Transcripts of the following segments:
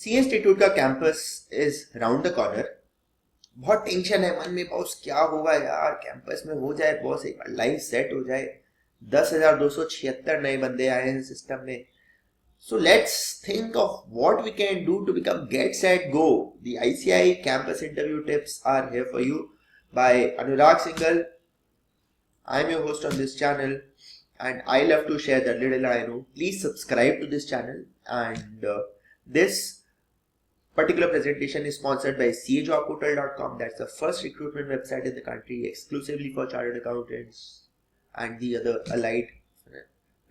सी institute का campus is round the corner. बहुत tension है मन में, बॉस क्या होगा यार, कैंपस में हो जाए बॉस, एक बार लाइफ सेट हो जाए। 10,276 नए बंदे आए हैं सिस्टम में। So let's think of what we can do to become get set go. The ICI campus interview tips are here for you by Anurag Singhal. I'm your host on this channel and I love to share the little I know. Please subscribe to this channel and this particular presentation is sponsored by CAJobportal.com. That's the first recruitment website in the country exclusively for chartered accountants and the other allied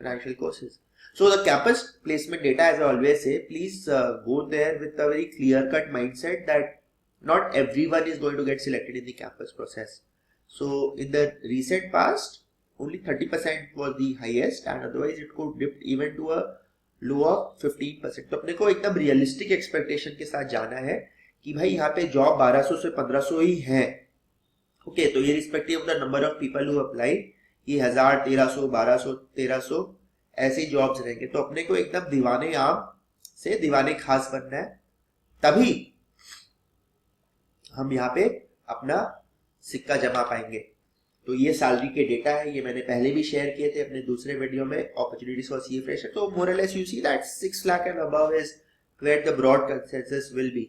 financial courses. So the campus placement data, as I always say, please go there with a very clear-cut mindset that not everyone is going to get selected in the campus process. So in the recent past, only 30% was the highest, and otherwise it could dip even to a lower 15%। तो अपने को एकदम realistic expectation के साथ जाना है कि भाई यहाँ पे जॉब 1200 से 1500 ही है। ओके, तो ये respective of the number of people who apply, ये 1000, 1300, 1200, 1300 ऐसी जॉब्स रहेंगे। तो अपने को एकदम दीवाने आम से दीवाने खास बनना है, तभी हम यहाँ पे अपना सिक्का जमा पाएंगे। तो ये सैलरी के डेटा है, ये मैंने पहले भी शेयर किए थे अपने दूसरे वीडियो में, अपॉर्चुनिटीज फॉर सीए फ्रेशर। तो मोर और less you see that 6 lakh and above is where the broad consensus will be.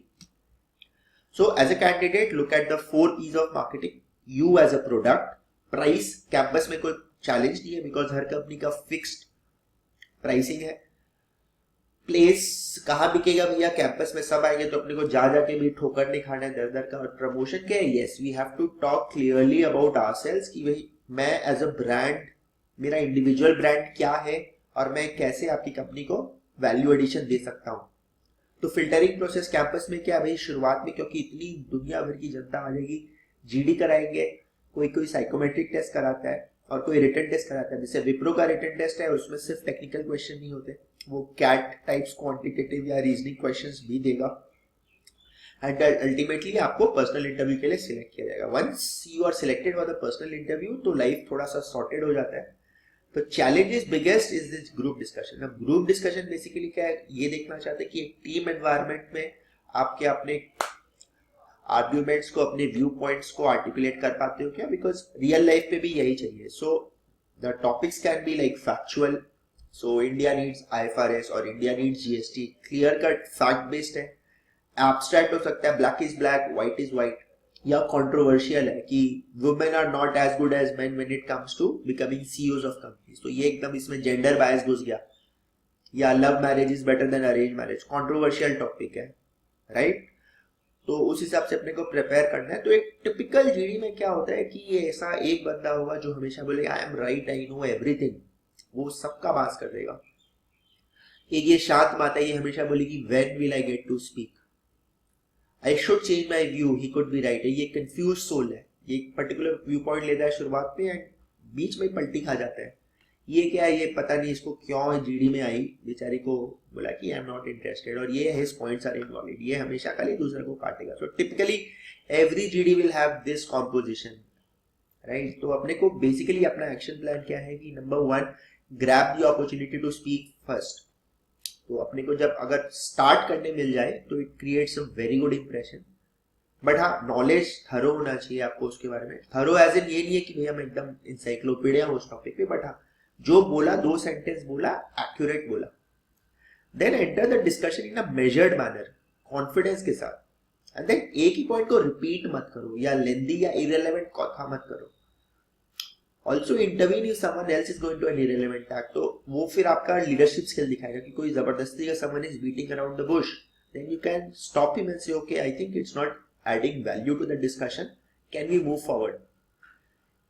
So as a candidate look at the 4 P's of marketing. You as a product, price, campus में कोई challenge नहीं है because हर company का fixed pricing है। Place कहाँ बिकेगा भैया, कैंपस में सब आएंगे तो अपने को जा जाके भी ठोकर नहीं खाना है दर दर का। और प्रमोशन क्या है, yes we have to talk clearly about ourselves कि भाई मैं एज अ ब्रांड, मेरा इंडिविजुअल ब्रांड क्या है और मैं कैसे आपकी कंपनी को वैल्यू एडिशन दे सकता हूँ। तो फिल्टरिंग प्रोसेस कैंपस में क्या भाई, शुरुआत में क्योंकि इतनी दुनिया भर की जनता आ जाएगी, जीडी कराएंगे, कोई कोई साइकोमेट्रिक टेस्ट कराता है और कोई रिटन टेस्ट कराता है। जैसे विप्रो का रिटन टेस्ट है, उसमें सिर्फ टेक्निकल क्वेश्चन नहीं होते, वो कैट टाइप्स क्वांटिटेटिव या रीजनिंग क्वेश्चंस भी देगा एंड अल्टीमेटली आपको पर्सनल इंटरव्यू के लिए सिलेक्ट किया जाएगा। Once you are selected for the personal interview तो लाइफ थोड़ा सा सॉर्टेड हो जाता है। तो challenge is biggest is this group discussion. अब ग्रुप डिस्कशन बेसिकली क्या है, ये देखना चाहते हैं कि एक टीम एनवायरनमेंट में आपके अपने आर्ग्यूमेंट्स को, अपने व्यू पॉइंट्स को आर्टिकुलेट कर पाते हो क्या, बिकॉज रियल लाइफ पे भी यही चाहिए। So the topics can be like factual, so India needs IFRS और India needs GST, clear cut fact based है। एब्स्ट्रैक्ट हो सकता है, black is black, white is white, या कंट्रोवर्शियल है कि women are not as good as men when it comes to becoming CEOs of companies. तो ये एकदम इसमें जेंडर बायस घुस गया। या love marriage is better than arrange marriage, controversial topic है, राइट। तो उस हिसाब से अपने को प्रिपेयर करना है। तो एक टिपिकल जीडी में क्या होता है कि ये ऐसा एक बंदा होगा जो हमेशा बोले I am right, I know everything, वो सबका बात कर देगा। एक ये शांत माता, ये हमेशा बोलेगी when will I get to speak, I should change my view, he could be right. ये कंफ्यूज सोल है, ये एक पर्टिकुलर व्यू पॉइंट लेता है शुरुआत में एंड बीच में पलटी खा जाता है। ये क्या है, ये पता नहीं इसको क्यों जीडी में आई, बेचारी को बोला कि आई एम नॉट इंटरेस्टेड और ये हिज पॉइंट्स आर इनवैलिड, ये हमेशा खाली दूसरे को काटेगा। So typically every GD will have this composition, right. तो अपने को बेसिकली अपना एक्शन प्लान क्या है कि number 1, grab the opportunity to speak first. तो अपने को जब अगर स्टार्ट करने मिल जाए तो it creates a very good impression. But हाँ, नॉलेज थरो होना चाहिए आपको उसके बारे में। थरो एज इन ये नहीं है कि भैया मैं एकदम इंसाइक्लोपीडिया हूँ उस टॉपिक पे, बट हाँ जो बोला 2 सेंटेंस बोला, एक्यूरेट बोला। Then enter the discussion in a measured manner, confidence के साथ। एंड देन एक ही पॉइंट को रिपीट मत करो या लेंदी या इरेलेवेंट कथा मत करो। Also intervene if someone else is going to an irrelevant tag, तो वो फिर आपका लीडरशिप स्किल दिखाएगा कि कोई जबरदस्ती का someone is beating around the bush, then you can stop him and say okay I think it's not adding value to the discussion, can we move forward.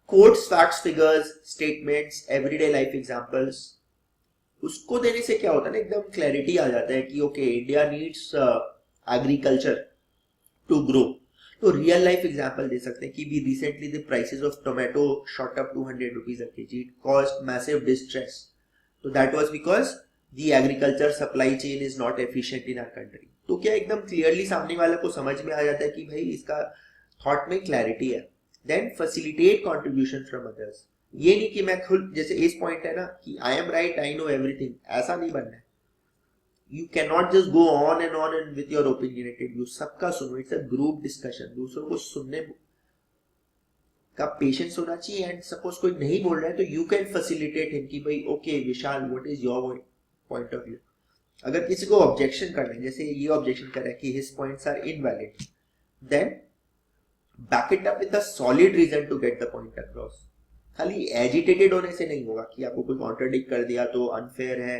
Quotes, facts, figures, statements, everyday life examples, उसको देने से क्या होता है ना, एकदम clarity आ जाता है कि okay India needs agriculture to grow. तो रियल लाइफ एग्जांपल दे सकते हैं कि भी recently the prices of tomato shot up 200 rupees a kg, it caused massive distress. तो that was because the agriculture supply chain is not efficient in our country. तो क्या एकदम क्लियरली सामने वाले को समझ में आ जाता है कि भाई इसका थॉट में क्लैरिटी है। Then facilitate contribution from others, ये नहीं कि मैं खुद, जैसे इस पॉइंट है ना कि I am right, I know everything, ऐसा नहीं बनना है। You cannot just go on and with your opinionated views. सबका सुनो, it's a group discussion. दूसरों को सुनने का पेशेंस होना चाहिए. एंड सपोज कोई नहीं बोल रहा है तो यू कैन फैसिलिटेट हिम कि भाई okay Vishal what is your point of view. अगर किसी को ऑब्जेक्शन करना है, जैसे ये ऑब्जेक्शन कर रहा है कि his points are invalid, then back it up with a solid reason to get the point across. खाली एजिटेटेड होने से नहीं होगा कि आपको कोई कॉन्ट्राडिक्ट कर दिया तो अनफेयर है.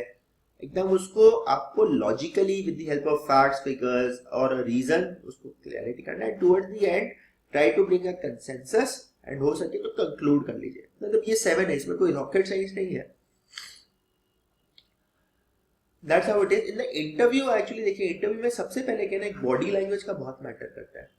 एकदम उसको आपको logically with the help of facts, figures और रीजन उसको क्लैरिटी करना है. Towards the end try to bring a consensus and हो सके तो कंक्लूड कर लीजिए. मतलब ये 7 है, इसमें कोई रॉकेट साइंस नहीं है. That's how it is in the interview. Actually देखिए, इंटरव्यू में सबसे पहले कहना एक बॉडी लैंग्वेज का बहुत मैटर करता है.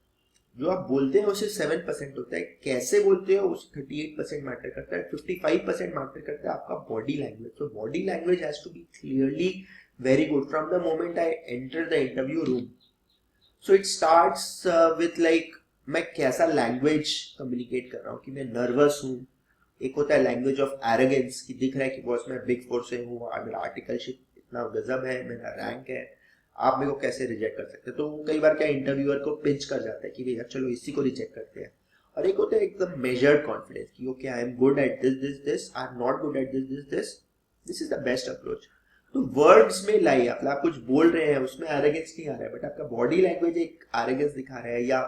जो आप बोलते हैं उसे 7% होता है, कैसे बोलते हो उसे 38% मैटर करता है, 55% मैटर करता है आपका बॉडी लैंग्वेज. तो body language has to be clearly very good from the moment I enter the interview room. So it starts with like मैं कैसा लैंग्वेज कम्युनिकेट कर रहा हूँ, कि मैं नर्वस हूँ. एक होता है लैंग्वेज ऑफ एरोगेंस कि दिख रहा है कि बॉस मैं बिग फोर से हूँ, मेरा आर्टिकलशिप इतना गजब है, मेरा रैंक है, आप मेरे को कैसे रिजेक्ट कर सकते हैं. तो कई बार क्या इंटरव्यूअर को पिंच कर जाता है कि भैया चलो इसी को रिजेक्ट करते हैं. और एक होता है एकदम मेजर्ड कॉन्फिडेंस कि okay I am good at this this this, I am not good at this this this, this is the best approach. तो वर्ड्स में लाई आप कुछ बोल रहे हैं उसमें एरोगेंस नहीं आ रहा है, बट आपका बॉडी लैंग्वेज एक एरोगेंस दिखा रहा है. या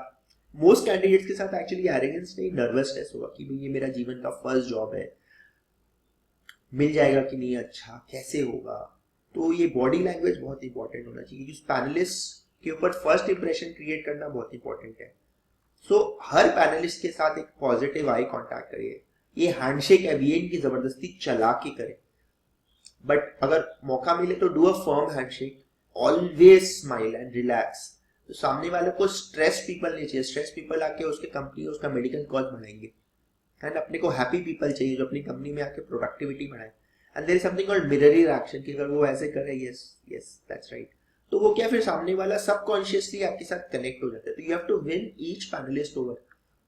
मोस्ट कैंडिडेट्स के साथ एक्चुअली एरोगेंस नहीं, नर्वसनेस होगा कि भाई ये मेरा जीवन का फर्स्ट जॉब है, मिल जाएगा कि नहीं, अच्छा कैसे होगा. तो ये बॉडी लैंग्वेज बहुत इंपॉर्टेंट होना चाहिए. उस पैनलिस्ट के ऊपर फर्स्ट इंप्रेशन क्रिएट करना बहुत इंपॉर्टेंट है. सो हर पैनलिस्ट के साथ एक पॉजिटिव आई कांटेक्ट करिए. ये हैंडशेक है ये इनकी जबरदस्ती चला के करें, बट अगर मौका मिले तो do a firm handshake. Always smile and relax. तो सामने वाले को स्ट्रेस पीपल नहीं चाहिए. स्ट्रेस पीपल आके उसके कंपनी उसका मेडिकल कॉस्ट बढ़ाएंगे. एंड अपने को हैप्पी पीपल चाहिए जो अपनी कंपनी में आके प्रोडक्टिविटी बढ़ाए. And there is something called mirror reaction कि अगर वो ऐसे करे यस यस दैट्स राइट, तो वो क्या फिर सामने वाला सबकॉन्शियसली आपके साथ कनेक्ट हो जाता है. तो you have to win each panellist over.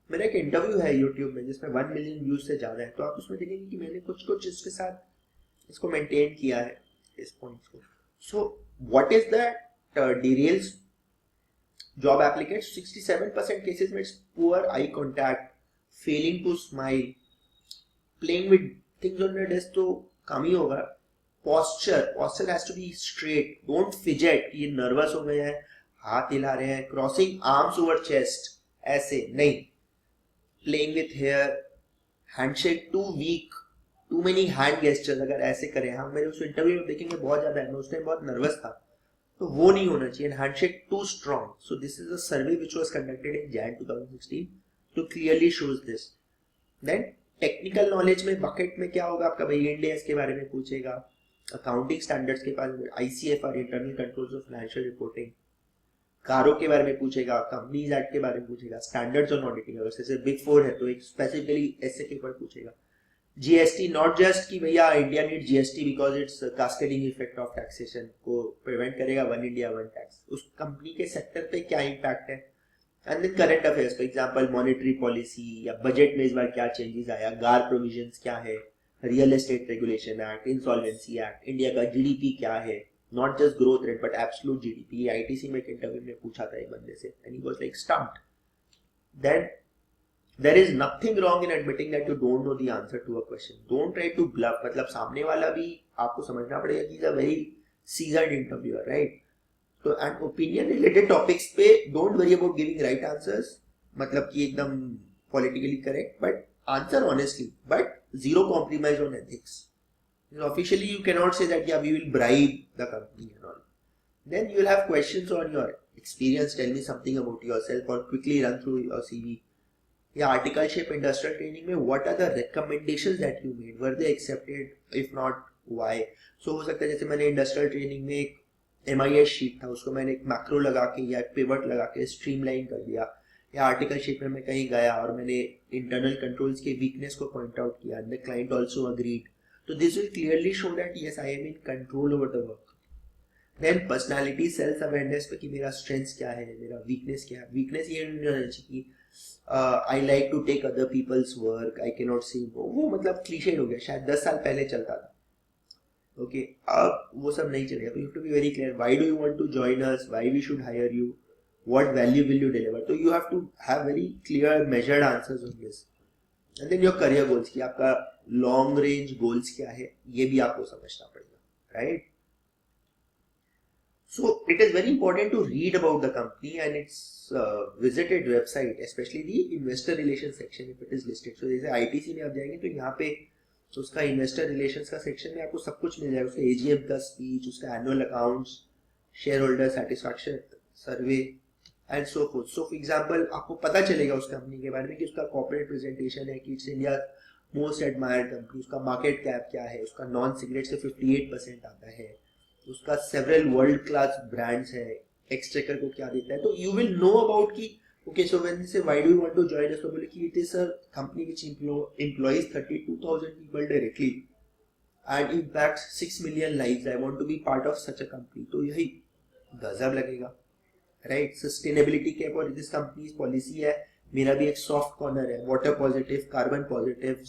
मेरा एक इंटरव्यू है यूट्यूब में जिसमें 1 मिलियन व्यूज से ज्यादा है, तो आप उसमें देखेंगे कि मैंने कुछ इसके साथ इसको मेंटेन किया है इस पॉइंट्स को. So what is that derails job applicants. 67% cases में it's poor eye contact, failing to smile, playing with things on your desk तो कम ही होगा. posture has to be straight, don't fidget कि ये नर्वस हो गए हैं, हाथ हिला रहे हैं, क्रॉसिंग आर्म्स ओवर चेस्ट ऐसे नहीं. Playing with hair, handshake too weak, too many hand gestures अगर ऐसे करें. हम मेरे उस इंटरव्यू में देखेंगे बहुत ज्यादा है, मैं उस टाइम बहुत नर्वस था, तो वो नहीं होना चाहिए. Handshake too strong. So this is a survey which was conducted in Jan 2016 to clearly shows this. Then technical knowledge में बकेट में क्या होगा आपका, भाई इंड AS के बारे में पूछेगा, अकाउंटिंग स्टैंडर्ड्स के बारे में, ICFR internal controls of financial reporting, कारो के बारे में पूछेगा, कंपनीज एक्ट के बारे में पूछेगा, स्टैंडर्ड्स ऑन ऑडिटिंग, अगर जैसे बिग 4 है तो एक स्पेसिफिकली ऐसे के ऊपर पूछेगा. जीएसटी, नॉट जस्ट कि भैया India need GST because it's cascading effect of taxation को प्रिवेंट करेगा, वन इंडिया वन टैक्स, उस कंपनी के सेक्टर पे क्या इम्पैक्ट है. And then current affairs, for example monetary policy या बजट में इस बार क्या चेंजेस आया, गार प्रोविजंस क्या है, real estate regulation act, insolvency act, India का जीडीपी क्या है, not just growth rate but absolute GDP. ITC में एक इंटरव्यू में पूछा था एक बंदे से and he was like stumped. Then there is nothing wrong in admitting that you don't know the answer to a question. Don't try to bluff. मतलब सामने वाला भी आपको समझना पड़ेगा कि is a very seasoned interviewer, right. तो and opinion related topics पे don't worry about giving right answers, मतलब कि एकदम politically correct, but answer honestly, but zero compromise on ethics. Officially you can not say that या we will bribe the company and all. Then you will have questions on your experience, tell me something about yourself, और quickly run through your CV. या articleship industrial training में what are the recommendations that you made, were they accepted, if not why. So हो सकता है जैसे मैंने industrial training में एक MIS शीट था, उसको मैंने एक मैक्रो लगा के या पिवट लगा के स्ट्रीमलाइन कर दिया. या आर्टिकलशिप में मैं कहीं गया और मैंने इंटरनल कंट्रोल्स के वीकनेस को पॉइंट आउट किया, the client also agreed. So this will clearly show that yes I am in control over the work. Then personality, self awareness पे कि मेरा स्ट्रेंथ्स क्या है, मेरा वीकनेस क्या है. वीकनेस ये नहीं होना चाहिए कि I like to take other people's work, I can not see, वो मतलब क्लीशेड हो गया, शायद 10 साल पहले चलता था. ओके, अब वो सब नहीं चलेगा. तो you have to be very clear, why do you want to join us, why we should hire you, what value will you deliver. तो you have to have very clear measured answers on this. And then your career goals, कि आपका long range goals क्या है, ये भी आपको समझना पड़ेगा, right? So it is very important to read about the company and its visited website, especially the investor relations section if it is listed. So जैसे ITC में आप जाएंगे तो यहाँ पे उसका investor relations का section में आपको सब कुछ मिल जाएगा, उसका AGM का speech, उसका annual accounts, shareholder satisfaction survey and so fourth. So for example आपको पता चलेगा उस कंपनी के बारे में कि उसका कॉर्पोरेट प्रेजेंटेशन है कि it's India most admired company, उसका मार्केट कैप क्या है, उसका नॉन सिगरेट से 58% आता है, उसका सेवरल वर्ल्ड क्लास ब्रांड्स है, एक्सचेकर को क्या देता है. तो यू विल नो अबाउट कि okay, so when say why do you want to join us, तो बोले कि it is a company which employs 32,000 people directly and impacts 6 million lives. I want to be part of such a company. तो यही गजब लगेगा, right. Sustainability के ऊपर this companies policy है. मेरा भी एक सॉफ्ट कॉर्नर है, water positive, carbon positive,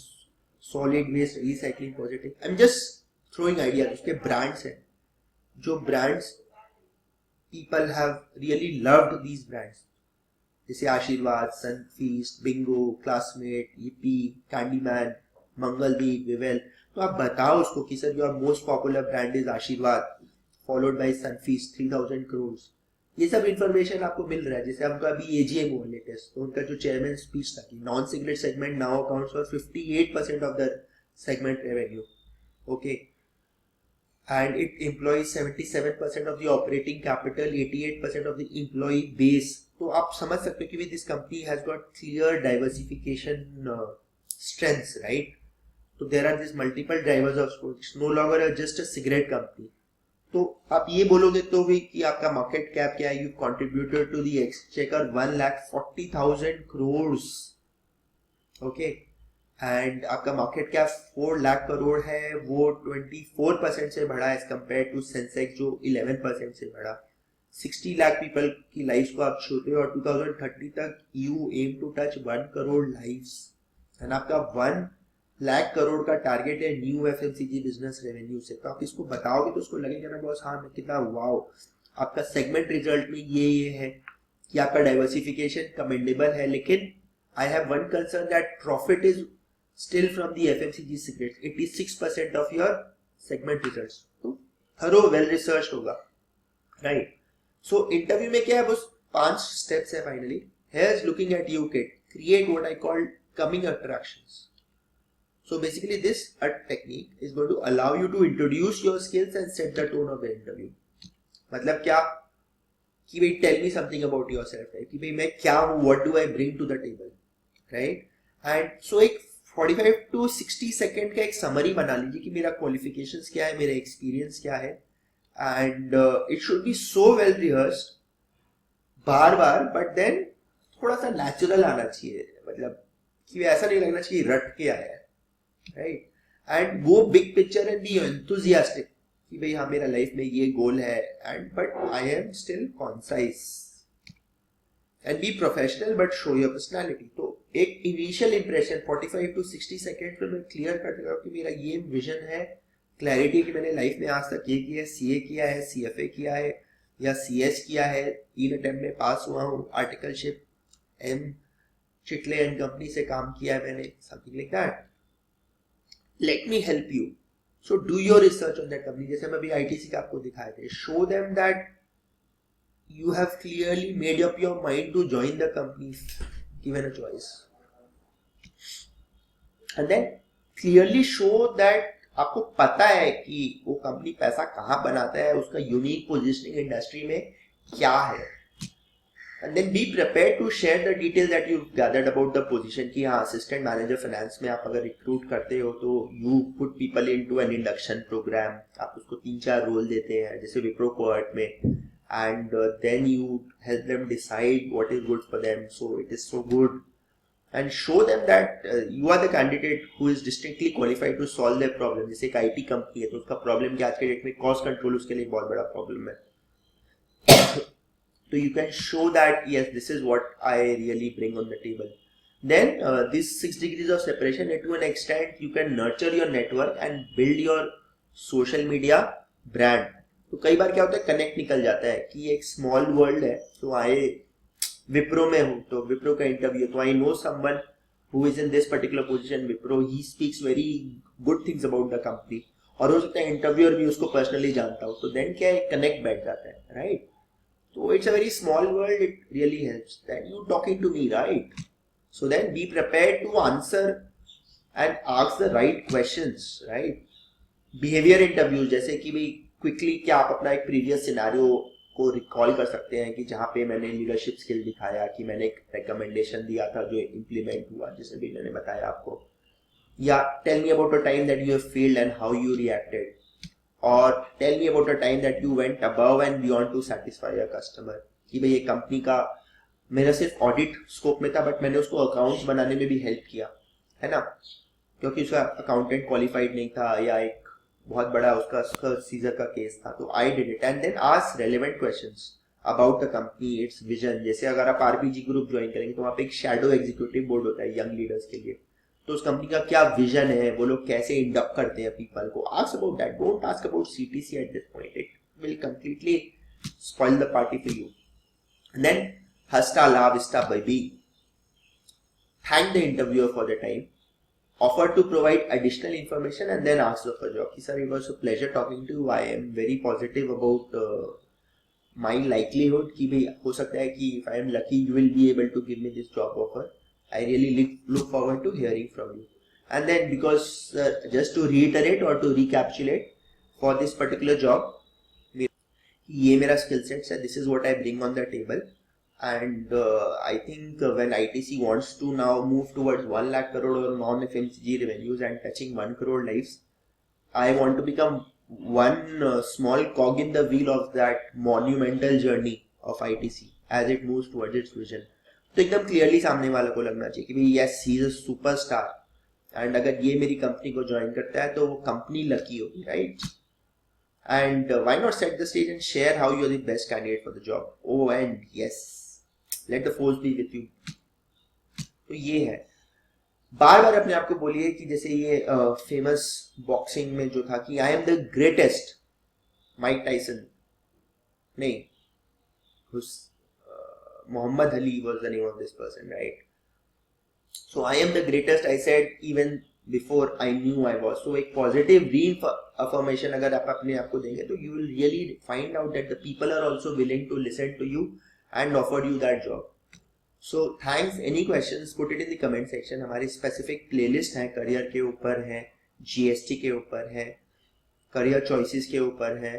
solid waste recycling positive. I am just throwing ideas. उसके ब्रांड्स हैं, जो brands people have really loved these brands, जैसे Aashirvaad, Sunfeast, Bingo, Classmate, Yippee, Candyman, Mangaldeep, Vivel. तो आप बताओ उसको कि sir your most popular brand is Aashirvaad followed by Sunfeast 3,000 crore. ये सब इन्फॉर्मेशन आपको मिल रहा है. जैसे हमको अभी एजीएम हुआ लेटेस्ट, तो उनका जो चेयरमैन स्पीच था कि non cigarette segment now accounts for 58% of the segment revenue. Okay, and it employs 77% of the operating capital, 88% of the employ base. तो आप समझ सकते हो कि this company has got clear diversification strengths, right. तो there are this multiple drivers of growth. It's no longer just a cigarette company. तो आप ये बोलोगे तो भी कि आपका मार्केट कैप क्या है, you contributed to the exchequer 1,40,000 crore. Okay, and आपका मार्केट कैप 4 लाख करोड़ है, वो 24% से बढ़ा एज कंपेयर टू सेंसेक्स जो 11% से बढ़ा. 60 लाख पीपल की लाइफ को आप छूते हो और 2030 तक you aim to touch 1 crore lives. And आपका 1 लाख करोड़ का टारगेट है न्यू एफएमसीजी बिजनेस रेवेन्यू से. तो आप इसको बताओगे तो उसको लगेगा ना बॉस, हाँ कितना वाओ. आपका सेगमेंट रिजल्ट में ये है कि आपका डाइवर्सिफिकेशन कमेंडेबल है, लेकिन I have one concern that profit is still from the FMCG cigarette. 86% of your segment results. तो थरो वेल रिसर्च होगा, राइट. सो इंटरव्यू में क्या है, बस 5 स्टेप्स है finally. Here is looking at you kid, create what I call coming attractions. So basically this technique is going to allow you to introduce your skills and set the tone of the interview. मतलब क्या कि भाई tell me something about yourself, right? कि भाई मैं क्या हूँ, what do I bring to the table, right? And so एक 45 to 60 सेकेंड का एक समरी बना लीजिए कि मेरा क्वालिफिकेशंस क्या है, मेरा एक्सपीरियंस क्या है. And it should be so well rehearsed बार बार, बट देन थोड़ा सा नेचुरल आना चाहिए. मतलब कि ऐसा नहीं लगना चाहिए रट के आया है, राइट. एंड वो big picture and be enthusiastic कि भाई हाँ मेरा लाइफ में ये गोल है, and but I am still concise. And be professional but show your personality. तो एक इनिशियल इंप्रेशन 45 टू 60 सेकेंड में मैं क्लियर कर देगा कि मेरा ये विजन है, क्लैरिटी कि मैंने लाइफ में आज तक ये किया है, सीए किया है, सीएफए किया है या सीएस किया है, 3 अटेम्प्ट में पास हुआ हूँ, आर्टिकलशिप एम चिटले एंड कंपनी से काम किया है मैंने, something like that. Let me help you. So do your research on that company. जैसे हम अभी ITC का आपको दिखाए थे. Show them that you have clearly made up your mind to join the company given a choice. And then clearly show that आपको पता है कि वो कंपनी पैसा कहाँ बनाता है, उसका यूनिक पोजिशनिंग इंडस्ट्री में क्या है. And then be prepared to share the details that you've gathered about the position. कि हाँ असिस्टेंट मैनेजर फाइनेंस में आप अगर रिक्रूट करते हो तो you put people into an induction program. आप उसको 3-4 रोल देते हैं जैसे विप्रो कोर्ट में, and then you help them decide what is good for them. So it is so good, and show them that you are the candidate who is distinctly qualified to solve their problem. जैसे एक IT company है तो उसका problem क्या आज के date में cost control उसके लिए बहुत बड़ा प्रॉब्लम है. So you can show that yes, this is what I really bring on the table. Then these 6 degrees of separation, to an extent you can nurture your network and build your social media, brand. तो कई बार क्या होता है, connect निकल जाता है कि एक स्मॉल वर्ल्ड है, तो आए विप्रो में हूँ तो विप्रो का इंटरव्यू, तो I know someone who is in this particular position Wipro, he speaks very good things about the company, और हो सकता है इंटरव्यूअर भी उसको पर्सनली जानता हो, तो देन क्या है, कनेक्ट बैठ जाता है, right? So it's a very small world. It really helps that you talking to me, right? So then be prepared to answer and ask the right questions, right? Behavior interviews, जैसे कि भाई quickly क्या आप अपना एक previous scenario को recall कर सकते हैं कि जहाँ पे मैंने लीडरशिप स्किल दिखाया, कि मैंने एक रिकमेंडेशन दिया था जो इम्प्लीमेंट हुआ, जैसे भी मैंने बताया आपको, या tell me about a time that you have failed and how you reacted, और tell me about a time that you went above and beyond to satisfy your customer, कि भाई ये कंपनी का मेरा सिर्फ ऑडिट स्कोप में था but मैंने उसको अकाउंट्स बनाने में भी हेल्प किया, है ना, क्योंकि उसका अकाउंटेंट क्वालिफाइड नहीं था या एक बहुत बड़ा उसका सीजर का केस था, तो I did it. And then ask relevant questions about the company, its vision. जैसे अगर आप आरपीजी ग्रुप ज्वाइन करेंगे तो वहाँ पे एक शैडो एग्जीक्यूटिव बोर्ड होता है यंग लीडर्स के लिए, तो उस कंपनी का क्या विजन है, वो लोग कैसे इंडक्ट करते हैं पीपल को, ask about that, don't ask about CTC at this point, it will completely spoil the party for you. Then hasta la vista baby, thank the interviewer for the time, offer to provide additional information and then ask for job. Sir, it was a pleasure talking to you. I am very positive about my likelihood कि भाई हो सकता है कि if I am lucky you will be able to give me this job offer. I really look forward to hearing from you. And then because just to reiterate or to recapitulate for this particular job, ये मेरा skill sets है, this is what I bring on the table. And I think when ITC wants to now move towards 1 lakh crore or non-FMCG revenues and touching 1 crore lives, I want to become one small cog in the wheel of that monumental journey of ITC as it moves towards its vision. तो एकदम clearly सामने वाले को लगना चाहिए कि भाई yes he is a superstar, and अगर ये मेरी कंपनी को ज्वाइन करता है तो वो कंपनी लकी होगी, right? And why not set the stage and share how you are the best candidate for the job. Oh and yes, let the force be with you. तो ये है, बार बार अपने आप को बोलिए कि जैसे ये फेमस बॉक्सिंग में जो था कि I am the greatest, Mike Tyson नहीं, Mohammad Ali was the name of this person, right? So I am the greatest, I said even before I knew I was. So एक positive reaffirmation अगर आप अपने आप को देंगे तो you will really find out that the people are also willing to listen to you and offer you that job. So thanks. Any questions put it in the comment section. हमारी specific playlist है, career के ऊपर है, GST के ऊपर है, career choices के ऊपर है,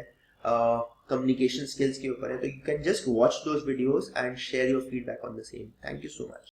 communication skills के ऊपर है, तो you can just watch those videos and share your feedback on the same. Thank you so much.